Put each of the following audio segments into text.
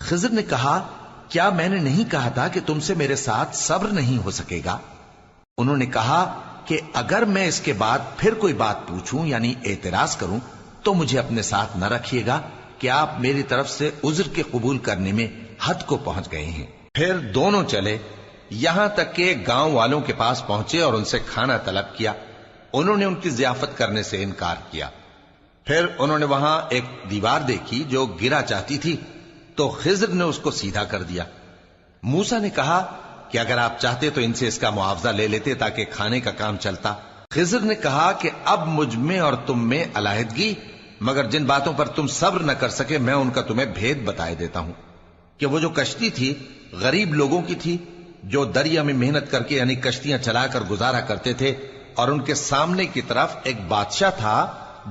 خضر نے کہا کیا میں نے نہیں کہا تھا کہ تم سے میرے ساتھ صبر نہیں ہو سکے گا؟ انہوں نے کہا کہ اگر میں اس کے بعد پھر کوئی بات پوچھوں یعنی اعتراض کروں تو مجھے اپنے ساتھ نہ رکھیے گا کہ آپ میری طرف سے عذر کے قبول کرنے میں حد کو پہنچ گئے ہیں۔ پھر دونوں چلے یہاں تک کہ گاؤں والوں کے پاس پہنچے اور ان سے کھانا طلب کیا۔ انہوں نے ان کی ضیافت کرنے سے انکار کیا۔ پھر انہوں نے وہاں ایک دیوار دیکھی جو گرا چاہتی تھی تو خضر نے اس کو سیدھا کر دیا۔ موسیٰ نے کہا کہ اگر آپ چاہتے تو ان سے اس کا معاوضہ لے لیتے تاکہ کھانے کا کام چلتا۔ خضر نے کہا کہ اب مجھ میں اور تم میں علیحدگی، مگر جن باتوں پر تم صبر نہ کر سکے میں ان کا تمہیں بھید بتائے دیتا ہوں کہ وہ جو کشتی تھی غریب لوگوں کی تھی جو دریا میں محنت کر کے یعنی کشتیاں چلا کر گزارا کرتے تھے، اور ان کے سامنے کی طرف ایک بادشاہ تھا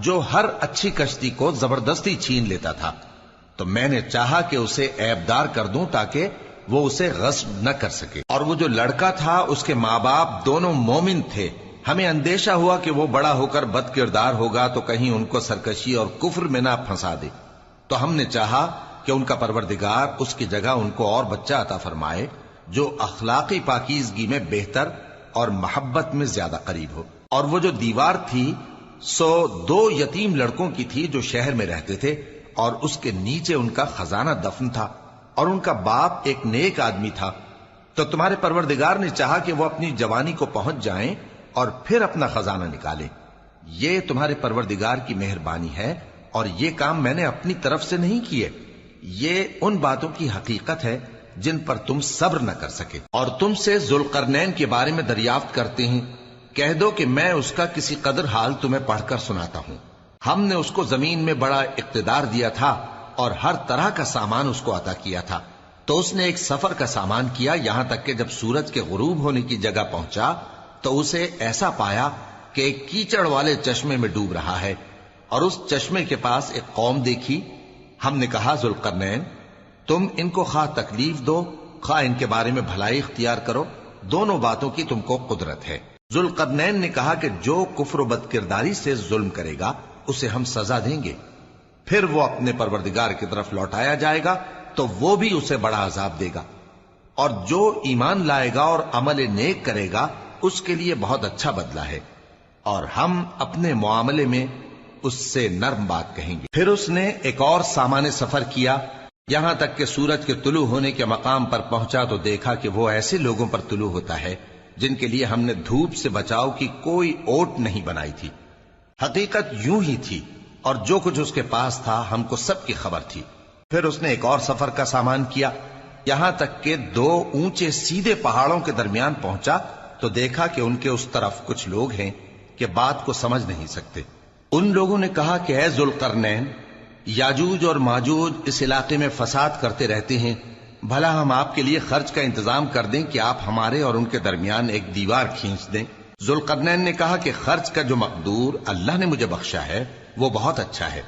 جو ہر اچھی کشتی کو زبردستی چھین لیتا تھا، تو میں نے چاہا کہ اسے عیبدار کر دوں تاکہ وہ اسے غصب نہ کر سکے۔ اور وہ جو لڑکا تھا اس کے ماں باپ دونوں مومن تھے، ہمیں اندیشہ ہوا کہ وہ بڑا ہو کر بد کردار ہوگا تو کہیں ان کو سرکشی اور کفر میں نہ پھنسا دے، تو ہم نے چاہا کہ ان کا پروردگار اس کی جگہ ان کو اور بچہ عطا فرمائے جو اخلاقی پاکیزگی میں بہتر اور محبت میں زیادہ قریب ہو۔ اور وہ جو دیوار تھی سو 2 یتیم لڑکوں کی تھی جو شہر میں رہتے تھے، اور اس کے نیچے ان کا خزانہ دفن تھا، اور ان کا باپ ایک نیک آدمی تھا۔ تو تمہارے پروردگار نے چاہا کہ وہ اپنی جوانی کو پہنچ جائیں اور پھر اپنا خزانہ نکالیں۔ یہ تمہارے پروردگار کی مہربانی ہے، اور یہ کام میں نے اپنی طرف سے نہیں کیے، یہ ان باتوں کی حقیقت ہے جن پر تم صبر نہ کر سکے۔ اور تم سے ذوالقرنین کے بارے میں دریافت کرتے ہیں، کہہ دو کہ میں اس کا کسی قدر حال تمہیں پڑھ کر سناتا ہوں۔ ہم نے اس کو زمین میں بڑا اقتدار دیا تھا اور ہر طرح کا سامان اس کو عطا کیا تھا، تو اس نے ایک سفر کا سامان کیا، یہاں تک کہ جب سورج کے غروب ہونے کی جگہ پہنچا تو اسے ایسا پایا کہ ایک کیچڑ والے چشمے میں ڈوب رہا ہے، اور اس چشمے کے پاس ایک قوم دیکھی۔ ہم نے کہا ذوالقرنین تم ان کو خواہ تکلیف دو خواہ ان کے بارے میں بھلائی اختیار کرو، دونوں باتوں کی تم کو قدرت ہے۔ ذوالقرنین نے کہا کہ جو کفر و بد کرداری سے ظلم کرے گا اسے ہم سزا دیں گے، پھر وہ اپنے پروردگار کی طرف لوٹایا جائے گا تو وہ بھی اسے بڑا عذاب دے گا، اور جو ایمان لائے گا اور عمل نیک کرے گا اس کے لیے بہت اچھا بدلہ ہے، اور ہم اپنے معاملے میں اس سے نرم بات کہیں گے۔ پھر اس نے ایک اور سامان سفر کیا، یہاں تک کہ سورج کے طلوع ہونے کے مقام پر پہنچا تو دیکھا کہ وہ ایسے لوگوں پر طلوع ہوتا ہے جن کے لیے ہم نے دھوپ سے بچاؤ کی کوئی اوٹ نہیں بنائی تھی۔ حقیقت یوں ہی تھی، اور جو کچھ اس کے پاس تھا ہم کو سب کی خبر تھی۔ پھر اس نے ایک اور سفر کا سامان کیا، یہاں تک کہ 2 اونچے سیدھے پہاڑوں کے درمیان پہنچا تو دیکھا کہ ان کے اس طرف کچھ لوگ ہیں کہ بات کو سمجھ نہیں سکتے۔ ان لوگوں نے کہا کہ اے ذوالقرنین، یاجوج اور ماجوج اس علاقے میں فساد کرتے رہتے ہیں، بھلا ہم آپ کے لیے خرچ کا انتظام کر دیں کہ آپ ہمارے اور ان کے درمیان ایک دیوار کھینچ دیں۔ ذوالقرنین نے کہا کہ خرچ کا جو مقدور اللہ نے مجھے بخشا ہے وہ بہت اچھا ہے،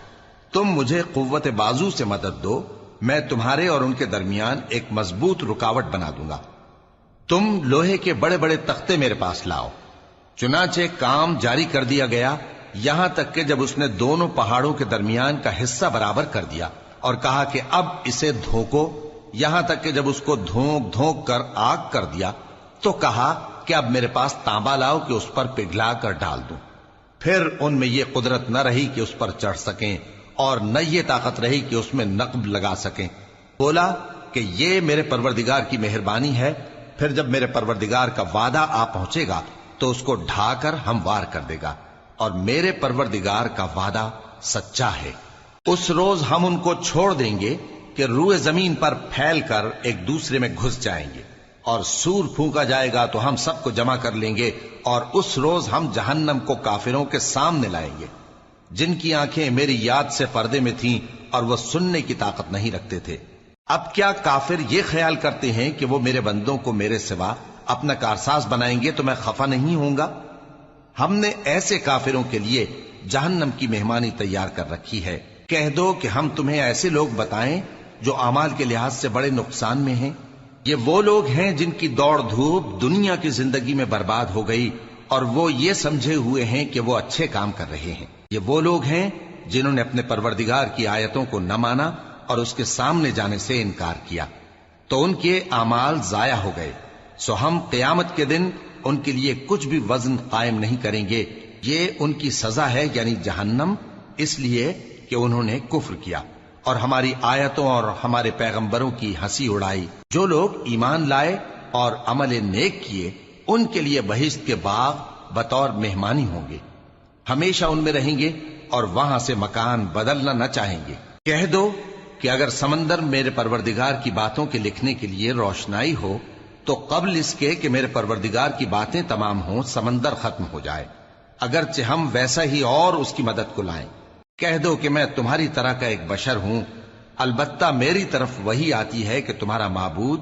تم مجھے قوت بازو سے مدد دو، میں تمہارے اور ان کے درمیان ایک مضبوط رکاوٹ بنا دوں گا۔ تم لوہے کے بڑے بڑے تختے میرے پاس لاؤ۔ چنانچہ کام جاری کر دیا گیا، یہاں تک کہ جب اس نے دونوں پہاڑوں کے درمیان کا حصہ برابر کر دیا اور کہا کہ اب اسے دھوکو، یہاں تک کہ جب اس کو دھونک دھونک کر آگ کر دیا تو کہا کہ اب میرے پاس تانبا لاؤ کہ اس پر پگھلا کر ڈال دوں۔ پھر ان میں یہ قدرت نہ رہی کہ اس پر چڑھ سکیں، اور نہ یہ طاقت رہی کہ اس میں نقب لگا سکیں۔ بولا کہ یہ میرے پروردگار کی مہربانی ہے، پھر جب میرے پروردگار کا وعدہ آ پہنچے گا تو اس کو ڈھا کر ہموار کر دے گا، اور میرے پروردگار کا وعدہ سچا ہے۔ اس روز ہم ان کو چھوڑ دیں گے کہ روئے زمین پر پھیل کر ایک دوسرے میں گھس جائیں گے، اور سور پھونکا جائے گا تو ہم سب کو جمع کر لیں گے، اور اس روز ہم جہنم کو کافروں کے سامنے لائیں گے جن کی آنکھیں میری یاد سے پردے میں تھیں اور وہ سننے کی طاقت نہیں رکھتے تھے۔ اب کیا کافر یہ خیال کرتے ہیں کہ وہ میرے بندوں کو میرے سوا اپنا کارساز بنائیں گے تو میں خفا نہیں ہوں گا؟ ہم نے ایسے کافروں کے لیے جہنم کی مہمانی تیار کر رکھی ہے۔ کہہ دو کہ ہم تمہیں ایسے لوگ بتائیں جو اعمال کے لحاظ سے بڑے نقصان میں ہیں۔ یہ وہ لوگ ہیں جن کی دوڑ دھوپ دنیا کی زندگی میں برباد ہو گئی، اور وہ یہ سمجھے ہوئے ہیں کہ وہ اچھے کام کر رہے ہیں۔ یہ وہ لوگ ہیں جنہوں نے اپنے پروردگار کی آیتوں کو نہ مانا اور اس کے سامنے جانے سے انکار کیا تو ان کے اعمال ضائع ہو گئے، سو ہم قیامت کے دن ان کے لیے کچھ بھی وزن قائم نہیں کریں گے، یہ ان کی سزا ہے یعنی جہنم، اس لیے کہ انہوں نے کفر کیا اور ہماری آیتوں اور ہمارے پیغمبروں کی ہنسی اڑائی۔ جو لوگ ایمان لائے اور عمل نیک کیے ان کے لیے بہشت کے باغ بطور مہمانی ہوں گے، ہمیشہ ان میں رہیں گے اور وہاں سے مکان بدلنا نہ چاہیں گے۔ کہہ دو کہ اگر سمندر میرے پروردگار کی باتوں کے لکھنے کے لیے روشنائی ہو تو قبل اس کے کہ میرے پروردگار کی باتیں تمام ہوں سمندر ختم ہو جائے، اگرچہ ہم ویسا ہی اور اس کی مدد کو لائیں۔ کہہ دو کہ میں تمہاری طرح کا ایک بشر ہوں، البتہ میری طرف وہی آتی ہے کہ تمہارا معبود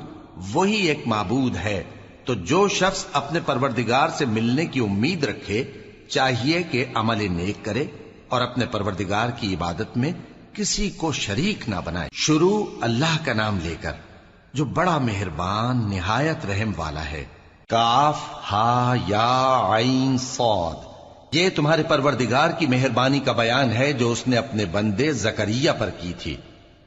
وہی ایک معبود ہے، تو جو شخص اپنے پروردگار سے ملنے کی امید رکھے چاہیے کہ عمل نیک کرے اور اپنے پروردگار کی عبادت میں کسی کو شریک نہ بنائے۔ شروع اللہ کا نام لے کر جو بڑا مہربان نہایت رحم والا ہے۔ کاف ہا یا عین صاد، یہ تمہارے پروردگار کی مہربانی کا بیان ہے جو اس نے اپنے بندے زکریا پر کی تھی،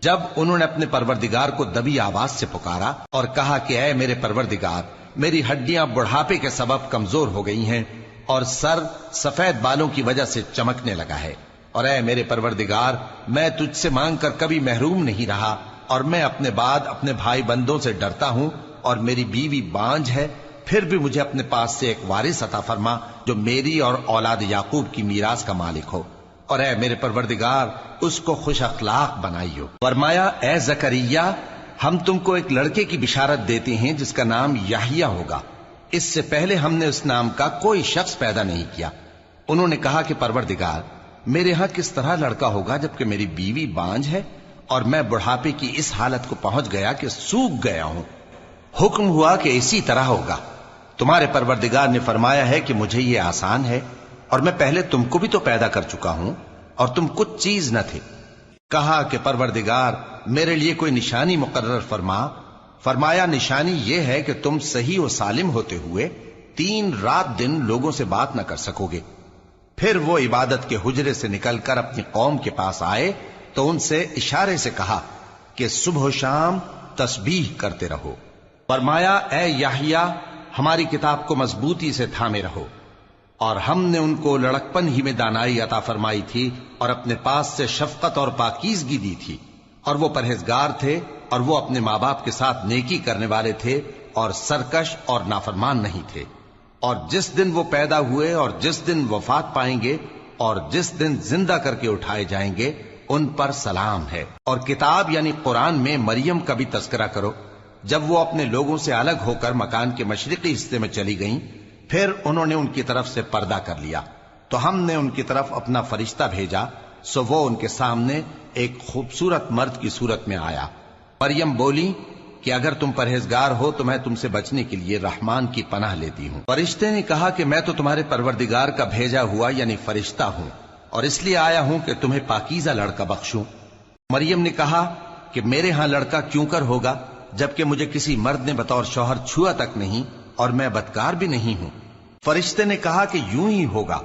جب انہوں نے اپنے پروردگار کو دبی آواز سے پکارا اور کہا کہ اے میرے پروردگار، میری ہڈیاں بڑھاپے کے سبب کمزور ہو گئی ہیں اور سر سفید بالوں کی وجہ سے چمکنے لگا ہے، اور اے میرے پروردگار، میں تجھ سے مانگ کر کبھی محروم نہیں رہا، اور میں اپنے بعد اپنے بھائی بندوں سے ڈرتا ہوں، اور میری بیوی بانجھ ہے، پھر بھی مجھے اپنے پاس سے ایک وارث عطا فرما جو میری اور اولاد یعقوب کی میراث کا مالک ہو، اور اے میرے پروردگار اس کو خوش اخلاق بنائیو۔ فرمایا اے زکریا، ہم تم کو ایک لڑکے کی بشارت دیتے ہیں جس کا نام یحییٰ ہوگا، اس سے پہلے ہم نے اس نام کا کوئی شخص پیدا نہیں کیا۔ انہوں نے کہا کہ پروردگار، میرے ہاں کس طرح لڑکا ہوگا جبکہ میری بیوی بانجھ ہے اور میں بڑھاپے کی اس حالت کو پہنچ گیا کہ سوکھ گیا ہوں۔ حکم ہوا کہ اسی طرح ہوگا۔ تمہارے پروردگار نے فرمایا ہے کہ مجھے یہ آسان ہے، اور میں پہلے تم کو بھی تو پیدا کر چکا ہوں اور تم کچھ چیز نہ تھے۔ کہا کہ پروردگار میرے لیے کوئی نشانی مقرر فرما۔ فرمایا نشانی یہ ہے کہ تم صحیح و سالم ہوتے ہوئے 3 رات دن لوگوں سے بات نہ کر سکو گے۔ پھر وہ عبادت کے حجرے سے نکل کر اپنی قوم کے پاس آئے تو ان سے اشارے سے کہا کہ صبح و شام تسبیح کرتے رہو۔ فرمایا اے یحییٰ، ہماری کتاب کو مضبوطی سے تھامے رہو، اور ہم نے ان کو لڑکپن ہی میں دانائی عطا فرمائی تھی اور اپنے پاس سے شفقت اور پاکیزگی دی تھی، اور وہ پرہیزگار تھے اور وہ اپنے ماں باپ کے ساتھ نیکی کرنے والے تھے اور سرکش اور نافرمان نہیں تھے۔ اور جس دن وہ پیدا ہوئے اور جس دن وفات پائیں گے اور جس دن زندہ کر کے اٹھائے جائیں گے ان پر سلام ہے۔ اور کتاب یعنی قرآن میں مریم کا بھی تذکرہ کرو، جب وہ اپنے لوگوں سے الگ ہو کر مکان کے مشرقی حصے میں چلی گئیں، پھر انہوں نے ان کی طرف سے پردہ کر لیا تو ہم نے ان کی طرف اپنا فرشتہ بھیجا، سو وہ ان کے سامنے ایک خوبصورت مرد کی صورت میں آیا۔ مریم بولی کہ اگر تم پرہیزگار ہو تو میں تم سے بچنے کے لیے رحمان کی پناہ لیتی ہوں۔ فرشتے نے کہا کہ میں تو تمہارے پروردگار کا بھیجا ہوا یعنی فرشتہ ہوں، اور اس لیے آیا ہوں کہ تمہیں پاکیزہ لڑکا بخشوں۔ مریم نے کہا کہ میرے ہاں لڑکا کیوں کر ہوگا جبکہ مجھے کسی مرد نے بطور شوہر چھوا تک نہیں اور میں بدکار بھی نہیں ہوں۔ فرشتے نے کہا کہ یوں ہی ہوگا،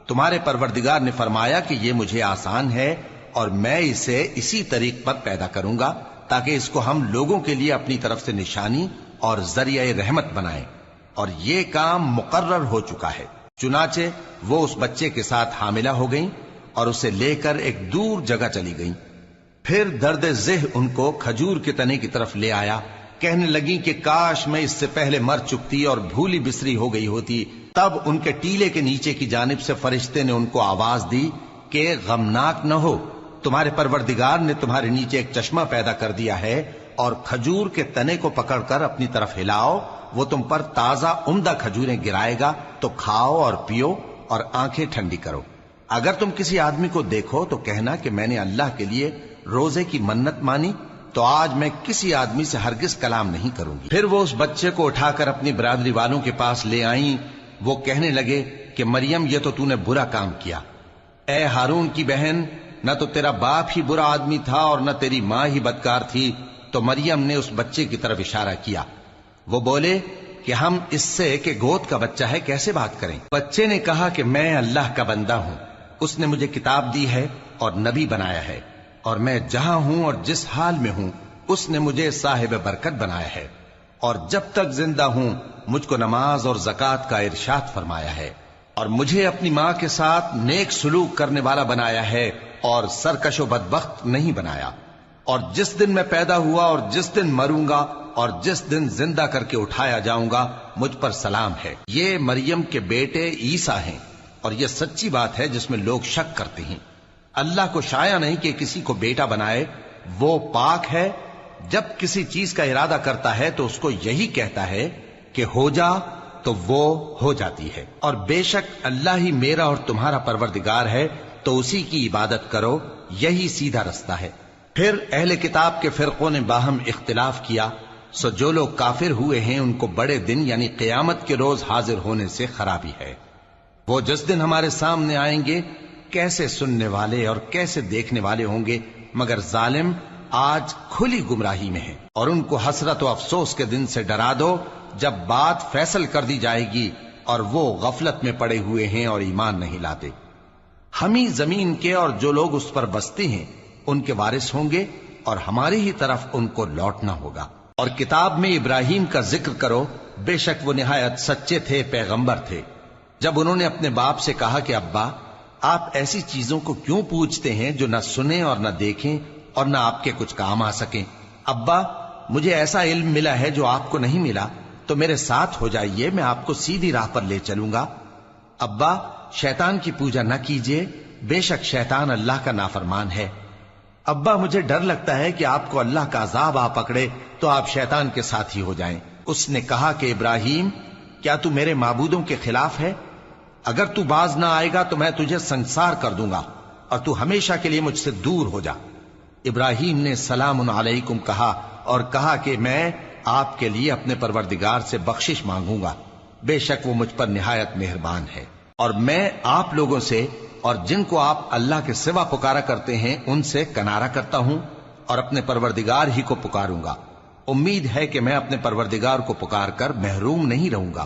تمہارے پروردگار نے فرمایا کہ یہ مجھے آسان ہے اور میں اسے اسی طریق پر پیدا کروں گا تاکہ اس کو ہم لوگوں کے لیے اپنی طرف سے نشانی اور ذریعہ رحمت بنائیں، اور یہ کام مقرر ہو چکا ہے۔ چنانچہ وہ اس بچے کے ساتھ حاملہ ہو گئیں اور اسے لے کر ایک دور جگہ چلی گئیں۔ پھر درد ذہ ان کو کھجور کے تنے کی طرف لے آیا، کہنے لگیں کہ کاش میں اس سے پہلے مر چکتی اور بھولی بسری ہو گئی ہوتی۔ تب ان کے ٹیلے کے نیچے کی جانب سے فرشتے نے ان کو آواز دی کہ غمناک نہ ہو، تمہارے پروردگار نے تمہارے نیچے ایک چشمہ پیدا کر دیا ہے، اور کھجور کے تنے کو پکڑ کر اپنی طرف ہلاؤ، وہ تم پر تازہ عمدہ کھجوریں گرائے گا، تو کھاؤ اور پیو اور آنکھیں ٹھنڈی کرو۔ اگر تم کسی آدمی کو دیکھو تو کہنا کہ میں نے اللہ کے لیے روزے کی منت مانی، تو آج میں کسی آدمی سے ہرگز کلام نہیں کروں گی۔ پھر وہ اس بچے کو اٹھا کر اپنی برادری والوں کے پاس لے آئیں۔ وہ کہنے لگے کہ مریم یہ تو نے برا کام کیا، اے ہارون کی بہن، نہ تو تیرا باپ ہی برا آدمی تھا اور نہ تیری ماں ہی بدکار تھی۔ تو مریم نے اس بچے کی طرف اشارہ کیا۔ وہ بولے کہ ہم اس سے کہ گود کا بچہ ہے کیسے بات کریں؟ بچے نے کہا کہ میں اللہ کا بندہ ہوں، اس نے مجھے کتاب دی ہے اور نبی بنایا ہے، اور میں جہاں ہوں اور جس حال میں ہوں اس نے مجھے صاحب برکت بنایا ہے، اور جب تک زندہ ہوں مجھ کو نماز اور زکوٰۃ کا ارشاد فرمایا ہے، اور مجھے اپنی ماں کے ساتھ نیک سلوک کرنے والا بنایا ہے اور سرکش و بدبخت نہیں بنایا، اور جس دن میں پیدا ہوا اور جس دن مروں گا اور جس دن زندہ کر کے اٹھایا جاؤں گا مجھ پر سلام ہے۔ یہ مریم کے بیٹے عیسیٰ ہیں، اور یہ سچی بات ہے جس میں لوگ شک کرتے ہیں۔ اللہ کو شایع نہیں کہ کسی کو بیٹا بنائے، وہ پاک ہے۔ جب کسی چیز کا ارادہ کرتا ہے تو اس کو یہی کہتا ہے کہ ہو جا، تو وہ ہو جاتی ہے۔ اور بے شک اللہ ہی میرا اور تمہارا پروردگار ہے، تو اسی کی عبادت کرو، یہی سیدھا رستہ ہے۔ پھر اہل کتاب کے فرقوں نے باہم اختلاف کیا، سو جو لوگ کافر ہوئے ہیں ان کو بڑے دن یعنی قیامت کے روز حاضر ہونے سے خرابی ہے۔ وہ جس دن ہمارے سامنے آئیں گے کیسے سننے والے اور کیسے دیکھنے والے ہوں گے، مگر ظالم آج کھلی گمراہی میں ہے۔ اور ان کو حسرت و افسوس کے دن سے ڈرا دو جب بات فیصل کر دی جائے گی اور وہ غفلت میں پڑے ہوئے ہیں اور ایمان نہیں لاتے۔ ہم ہی زمین کے اور جو لوگ اس پر بستے ہیں ان کے وارث ہوں گے، اور ہماری ہی طرف ان کو لوٹنا ہوگا۔ اور کتاب میں ابراہیم کا ذکر کرو، بے شک وہ نہایت سچے تھے، پیغمبر تھے۔ جب انہوں نے اپنے باپ سے کہا کہ ابا، آپ ایسی چیزوں کو کیوں پوچھتے ہیں جو نہ سنیں اور نہ دیکھیں اور نہ آپ کے کچھ کام آ سکیں؟ ابا، مجھے ایسا علم ملا ہے جو آپ کو نہیں ملا، تو میرے ساتھ ہو جائیے، میں آپ کو سیدھی راہ پر لے چلوں گا۔ ابا، شیطان کی پوجا نہ کیجیے، بے شک شیطان اللہ کا نافرمان ہے۔ ابا، مجھے ڈر لگتا ہے کہ آپ کو اللہ کا عذاب آ پکڑے تو آپ شیطان کے ساتھی ہو جائیں۔ اس نے کہا کہ ابراہیم، کیا تو میرے معبودوں کے خلاف ہے؟ اگر تو باز نہ آئے گا تو میں تجھے سنسار کر دوں گا، اور تو ہمیشہ کے لیے مجھ سے دور ہو جا۔ ابراہیم نے سلام علیکم کہا اور کہا کہ میں آپ کے لیے اپنے پروردگار سے بخشش مانگوں گا، بے شک وہ مجھ پر نہایت مہربان ہے۔ اور میں آپ لوگوں سے اور جن کو آپ اللہ کے سوا پکارا کرتے ہیں ان سے کنارہ کرتا ہوں اور اپنے پروردگار ہی کو پکاروں گا۔ امید ہے کہ میں اپنے پروردگار کو پکار کر محروم نہیں رہوں گا۔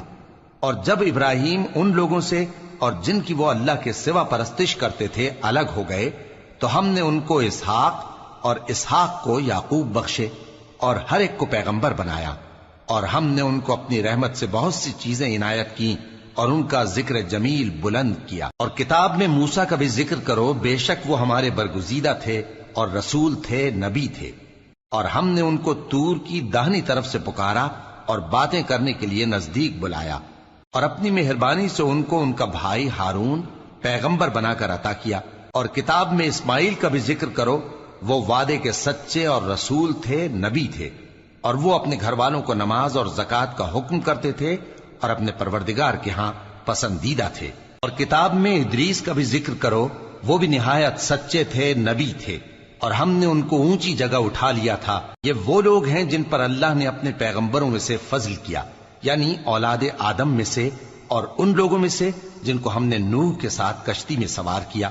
اور جب ابراہیم ان لوگوں سے اور جن کی وہ اللہ کے سوا پرستش کرتے تھے الگ ہو گئے تو ہم نے ان کو اسحاق اور اسحاق کو یعقوب بخشے اور ہر ایک کو پیغمبر بنایا، اور ہم نے ان کو اپنی رحمت سے بہت سی چیزیں عنایت کی اور ان کا ذکر جمیل بلند کیا۔ اور کتاب میں موسیٰ کا بھی ذکر کرو، بے شک وہ ہمارے برگزیدہ تھے اور رسول تھے، نبی تھے، اور ہم نے ان کو طور کی داہنی طرف سے پکارا اور باتیں کرنے کے لیے نزدیک بلایا، اور اپنی مہربانی سے ان کو ان کا بھائی ہارون پیغمبر بنا کر عطا کیا۔ اور کتاب میں اسماعیل کا بھی ذکر کرو، وہ وعدے کے سچے اور رسول تھے، نبی تھے، اور وہ اپنے گھر والوں کو نماز اور زکوٰۃ کا حکم کرتے تھے اور اپنے پروردگار کے ہاں پسندیدہ تھے۔ اور کتاب میں ادریس کا بھی ذکر کرو، وہ بھی نہایت سچے تھے، نبی تھے، اور ہم نے ان کو اونچی جگہ اٹھا لیا تھا۔ یہ وہ لوگ ہیں جن پر اللہ نے اپنے پیغمبروں میں سے فضل کیا، یعنی اولاد آدم میں سے، اور ان لوگوں میں سے جن کو ہم نے نوح کے ساتھ کشتی میں سوار کیا،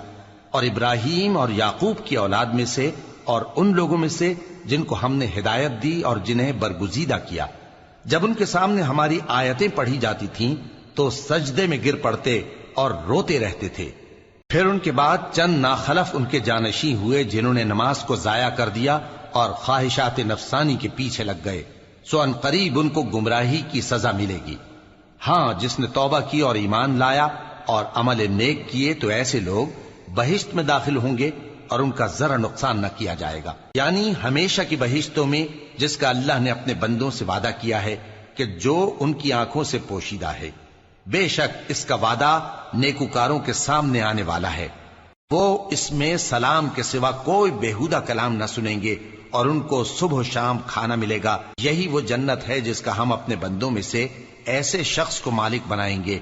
اور ابراہیم اور یعقوب کی اولاد میں سے، اور ان لوگوں میں سے جن کو ہم نے ہدایت دی اور جنہیں برگزیدہ کیا۔ جب ان کے سامنے ہماری آیتیں پڑھی جاتی تھیں تو سجدے میں گر پڑتے اور روتے رہتے تھے۔ پھر ان کے بعد چند ناخلف ان کے جانشیں ہوئے جنہوں نے نماز کو ضائع کر دیا اور خواہشات نفسانی کے پیچھے لگ گئے، سو ان قریب ان کو گمراہی کی سزا ملے گی۔ ہاں، جس نے توبہ کی اور ایمان لایا اور عمل نیک کیے تو ایسے لوگ بہشت میں داخل ہوں گے اور ان کا ذرا نقصان نہ کیا جائے گا، یعنی ہمیشہ کی بہشتوں میں جس کا اللہ نے اپنے بندوں سے وعدہ کیا ہے کہ جو ان کی آنکھوں سے پوشیدہ ہے۔ بے شک اس کا وعدہ نیکوکاروں کے سامنے آنے والا ہے، وہ اس میں سلام کے سوا کوئی بیہودہ کلام نہ سنیں گے اور ان کو صبح و شام کھانا ملے گا۔ یہی وہ جنت ہے جس کا ہم اپنے بندوں میں سے ایسے شخص کو مالک بنائیں گے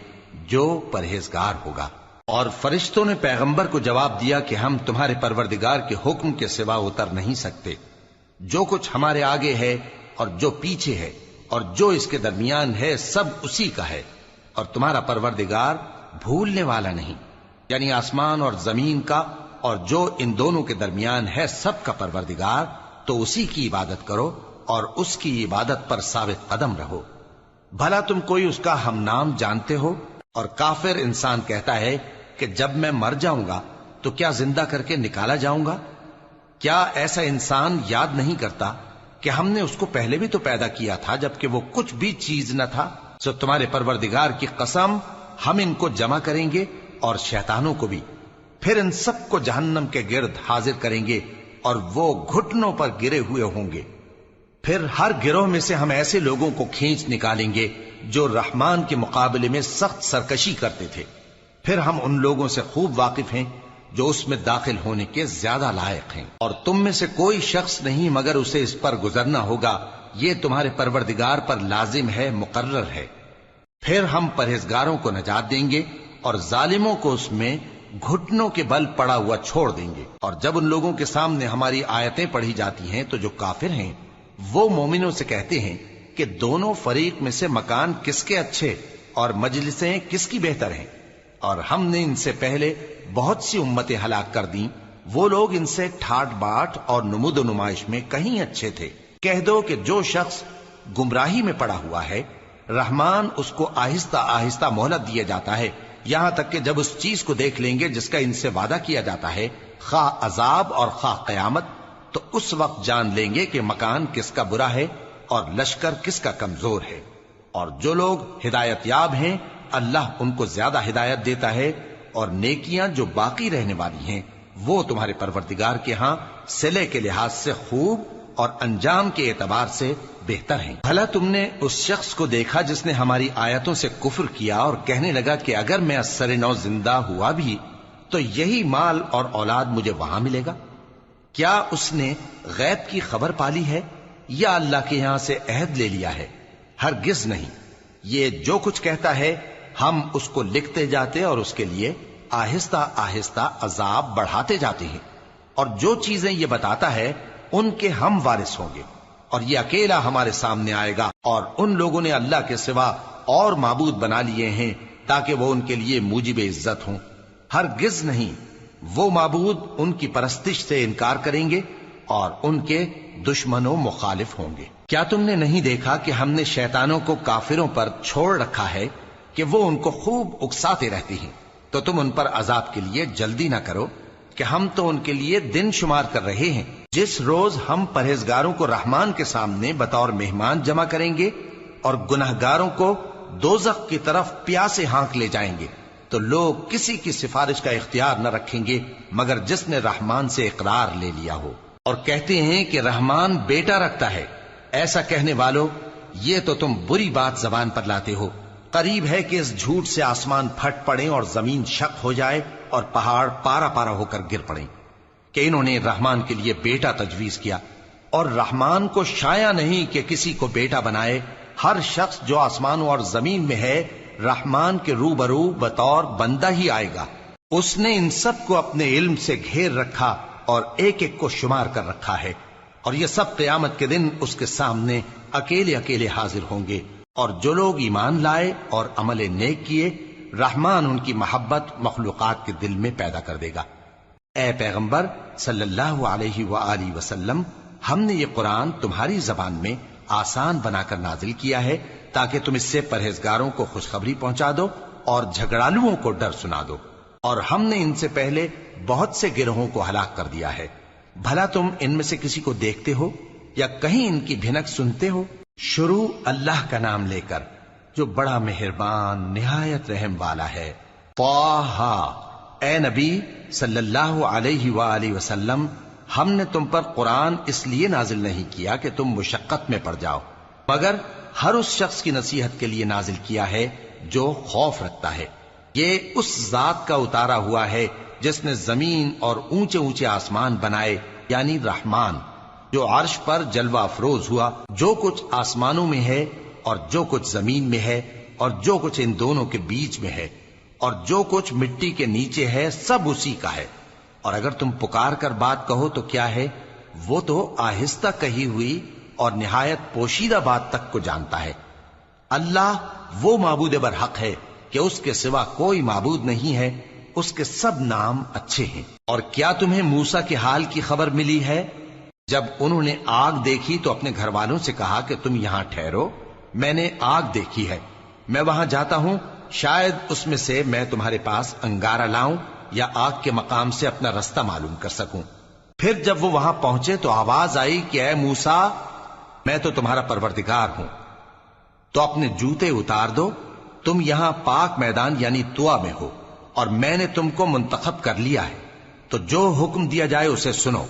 جو پرہیزگار ہوگا۔ اور فرشتوں نے پیغمبر کو جواب دیا کہ ہم تمہارے پروردگار کے حکم کے سوا اتر نہیں سکتے۔ جو کچھ ہمارے آگے ہے اور جو پیچھے ہے اور جو اس کے درمیان ہے سب اسی کا ہے، اور تمہارا پروردگار بھولنے والا نہیں، یعنی آسمان اور زمین کا اور جو ان دونوں کے درمیان ہے سب کا پروردگار، تو اسی کی عبادت کرو اور اس کی عبادت پر ثابت قدم رہو۔ بھلا تم کوئی اس کا ہم نام جانتے ہو؟ اور کافر انسان کہتا ہے کہ جب میں مر جاؤں گا تو کیا زندہ کر کے نکالا جاؤں گا؟ کیا ایسا انسان یاد نہیں کرتا کہ ہم نے اس کو پہلے بھی تو پیدا کیا تھا جبکہ وہ کچھ بھی چیز نہ تھا؟ سو تمہارے پروردگار کی قسم ہم ان کو جمع کریں گے اور شیطانوں کو بھی، پھر ان سب کو جہنم کے گرد حاضر کریں گے اور وہ گھٹنوں پر گرے ہوئے ہوں گے۔ پھر ہر گروہ میں سے ہم ایسے لوگوں کو کھینچ نکالیں گے جو رحمان کے مقابلے میں سخت سرکشی کرتے تھے، پھر ہم ان لوگوں سے خوب واقف ہیں جو اس میں داخل ہونے کے زیادہ لائق ہیں، اور تم میں سے کوئی شخص نہیں مگر اسے اس پر گزرنا ہوگا، یہ تمہارے پروردگار پر لازم ہے، مقرر ہے۔ پھر ہم پرہیزگاروں کو نجات دیں گے اور ظالموں کو اس میں گھٹنوں کے بل پڑا ہوا چھوڑ دیں گے۔ اور جب ان لوگوں کے سامنے ہماری آیتیں پڑھی جاتی ہیں تو جو کافر ہیں وہ مومنوں سے کہتے ہیں کہ دونوں فریق میں سے مکان کس کے اچھے اور مجلسیں کس کی بہتر ہیں، اور ہم نے ان سے پہلے بہت سی امتیں ہلاک کر دیں، وہ لوگ ان سے ٹھاٹ باٹ اور نمود و نمائش میں کہیں اچھے تھے۔ کہہ دو کہ جو شخص گمراہی میں پڑا ہوا ہے، رحمان اس کو آہستہ آہستہ مہلت دیا جاتا ہے، یہاں تک کہ جب اس چیز کو دیکھ لیں گے جس کا ان سے وعدہ کیا جاتا ہے، خواہ عذاب اور خواہ قیامت، تو اس وقت جان لیں گے کہ مکان کس کا برا ہے اور لشکر کس کا کمزور ہے۔ اور جو لوگ ہدایت یاب ہیں اللہ ان کو زیادہ ہدایت دیتا ہے، اور نیکیاں جو باقی رہنے والی ہیں وہ تمہارے پروردگار کے ہاں صلے کے لحاظ سے خوب اور انجام کے اعتبار سے بہتر ہیں۔ بھلا تم نے اس شخص کو دیکھا جس نے ہماری آیتوں سے کفر کیا اور کہنے لگا کہ اگر میں اثر نو زندہ ہوا بھی تو یہی مال اور اولاد مجھے وہاں ملے گا؟ کیا اس نے غیب کی خبر پالی ہے یا اللہ کے یہاں سے عہد لے لیا ہے؟ ہرگز نہیں، یہ جو کچھ کہتا ہے ہم اس کو لکھتے جاتے اور اس کے لیے آہستہ آہستہ عذاب بڑھاتے جاتے ہیں، اور جو چیزیں یہ بتاتا ہے ان کے ہم وارث ہوں گے، اور یہ اکیلا ہمارے سامنے آئے گا۔ اور ان لوگوں نے اللہ کے سوا اور معبود بنا لیے ہیں تاکہ وہ ان کے لیے موجب عزت ہوں، ہرگز نہیں، وہ معبود ان کی پرستش سے انکار کریں گے اور ان کے دشمنوں مخالف ہوں گے۔ کیا تم نے نہیں دیکھا کہ ہم نے شیطانوں کو کافروں پر چھوڑ رکھا ہے کہ وہ ان کو خوب اکساتے رہتے ہیں؟ تو تم ان پر عذاب کے لیے جلدی نہ کرو کہ ہم تو ان کے لیے دن شمار کر رہے ہیں۔ جس روز ہم پرہیزگاروں کو رحمان کے سامنے بطور مہمان جمع کریں گے اور گناہگاروں کو دوزخ کی طرف پیاسے ہانک لے جائیں گے، تو لوگ کسی کی سفارش کا اختیار نہ رکھیں گے مگر جس نے رحمان سے اقرار لے لیا ہو، اور کہتے ہیں کہ رحمان بیٹا رکھتا ہے۔ ایسا کہنے والوں، یہ تو تم بری بات زبان پر لاتے ہو۔ قریب ہے کہ اس جھوٹ سے آسمان پھٹ پڑیں اور زمین شق ہو جائے اور پہاڑ پارا پارا ہو کر گر پڑیں کہ انہوں نے رحمان کے لیے بیٹا تجویز کیا، اور رحمان کو شایع نہیں کہ کسی کو بیٹا بنائے۔ ہر شخص جو آسمانوں اور زمین میں ہے رحمان کے روبرو بطور بندہ ہی آئے گا۔ اس نے ان سب کو اپنے علم سے گھیر رکھا اور ایک ایک کو شمار کر رکھا ہے، اور یہ سب قیامت کے دن اس کے سامنے اکیلے اکیلے حاضر ہوں گے۔ اور جو لوگ ایمان لائے اور عمل نیک کیے، رحمان ان کی محبت مخلوقات کے دل میں پیدا کر دے گا۔ اے پیغمبر صلی اللہ علیہ وآلہ وسلم، ہم نے یہ قرآن تمہاری زبان میں آسان بنا کر نازل کیا ہے تاکہ تم اس سے پرہیزگاروں کو خوشخبری پہنچا دو اور جھگڑالوؤں کو ڈر سنا دو۔ اور ہم نے ان سے پہلے بہت سے گروہوں کو ہلاک کر دیا ہے، بھلا تم ان میں سے کسی کو دیکھتے ہو یا کہیں ان کی بھنک سنتے ہو؟ شروع اللہ کا نام لے کر جو بڑا مہربان نہایت رحم والا ہے۔ طٰہٰ، اے نبی صلی اللہ علیہ وآلہ وسلم، ہم نے تم پر قرآن اس لیے نازل نہیں کیا کہ تم مشقت میں پڑ جاؤ، مگر ہر اس شخص کی نصیحت کے لیے نازل کیا ہے جو خوف رکھتا ہے۔ یہ اس ذات کا اتارا ہوا ہے جس نے زمین اور اونچے اونچے آسمان بنائے، یعنی رحمان، جو عرش پر جلوہ افروز ہوا۔ جو کچھ آسمانوں میں ہے اور جو کچھ زمین میں ہے اور جو کچھ ان دونوں کے بیچ میں ہے اور جو کچھ مٹی کے نیچے ہے، سب اسی کا ہے۔ اور اگر تم پکار کر بات کہو تو کیا ہے، وہ تو آہستہ کہی ہوئی اور نہایت پوشیدہ بات تک کو جانتا ہے۔ اللہ وہ معبود برحق ہے کہ اس کے سوا کوئی معبود نہیں ہے، اس کے سب نام اچھے ہیں۔ اور کیا تمہیں موسیٰ کے حال کی خبر ملی ہے؟ جب انہوں نے آگ دیکھی تو اپنے گھر والوں سے کہا کہ تم یہاں ٹھہرو، میں نے آگ دیکھی ہے، میں وہاں جاتا ہوں، شاید اس میں سے میں تمہارے پاس انگارہ لاؤں یا آگ کے مقام سے اپنا رستہ معلوم کر سکوں۔ پھر جب وہ وہاں پہنچے تو آواز آئی کہ اے موسیٰ، میں تو تمہارا پروردگار ہوں، تو اپنے جوتے اتار دو، تم یہاں پاک میدان یعنی طوا میں ہو، اور میں نے تم کو منتخب کر لیا ہے، تو جو حکم دیا جائے اسے سنو۔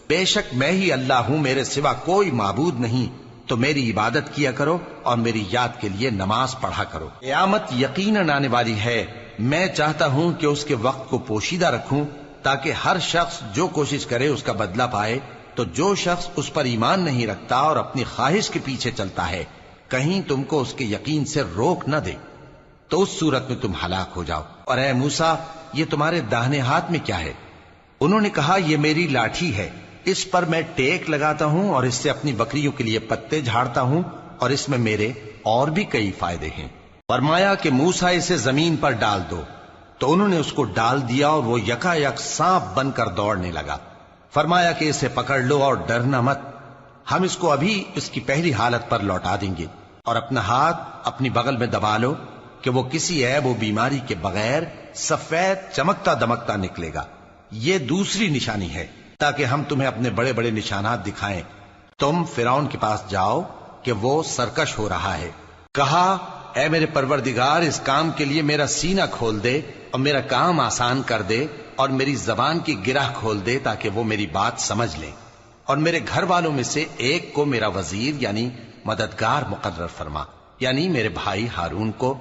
بے شک میں ہی اللہ ہوں، میرے سوا کوئی معبود نہیں، تو میری عبادت کیا کرو اور میری یاد کے لیے نماز پڑھا کرو۔ قیامت یقیناً آنے والی ہے، میں چاہتا ہوں کہ اس کے وقت کو پوشیدہ رکھوں تاکہ ہر شخص جو کوشش کرے اس کا بدلہ پائے، تو جو شخص اس پر ایمان نہیں رکھتا اور اپنی خواہش کے پیچھے چلتا ہے، کہیں تم کو اس کے یقین سے روک نہ دے، تو اس صورت میں تم ہلاک ہو جاؤ۔ اور اے موسیٰ، یہ تمہارے داہنے ہاتھ میں کیا ہے؟ انہوں نے کہا، یہ میری لاٹھی ہے، اس پر میں ٹیک لگاتا ہوں اور اس سے اپنی بکریوں کے لیے پتے جھاڑتا ہوں، اور اس میں میرے اور بھی کئی فائدے ہیں۔ فرمایا کہ موسیٰ اسے زمین پر ڈال دو، تو انہوں نے اس کو ڈال دیا اور وہ یکا یک سانپ بن کر دوڑنے لگا۔ فرمایا کہ اسے پکڑ لو اور ڈرنا مت، ہم اس کو ابھی اس کی پہلی حالت پر لوٹا دیں گے، اور اپنا ہاتھ اپنی بغل میں دبا لو کہ وہ کسی عیب و بیماری کے بغیر سفید چمکتا دمکتا نکلے گا۔ یہ دوسری نشانی ہے تاکہ ہم تمہیں اپنے بڑے بڑے نشانات دکھائیں۔ تم فرعون کے پاس جاؤ کہ وہ سرکش ہو رہا ہے۔ کہا، اے میرے پروردگار، اس کام کے لیے میرا سینہ کھول دے اور میرا کام آسان کر دے، اور میری زبان کی گرہ کھول دے تاکہ وہ میری بات سمجھ لیں، اور میرے گھر والوں میں سے ایک کو میرا وزیر یعنی مددگار مقرر فرما، یعنی میرے بھائی ہارون کو۔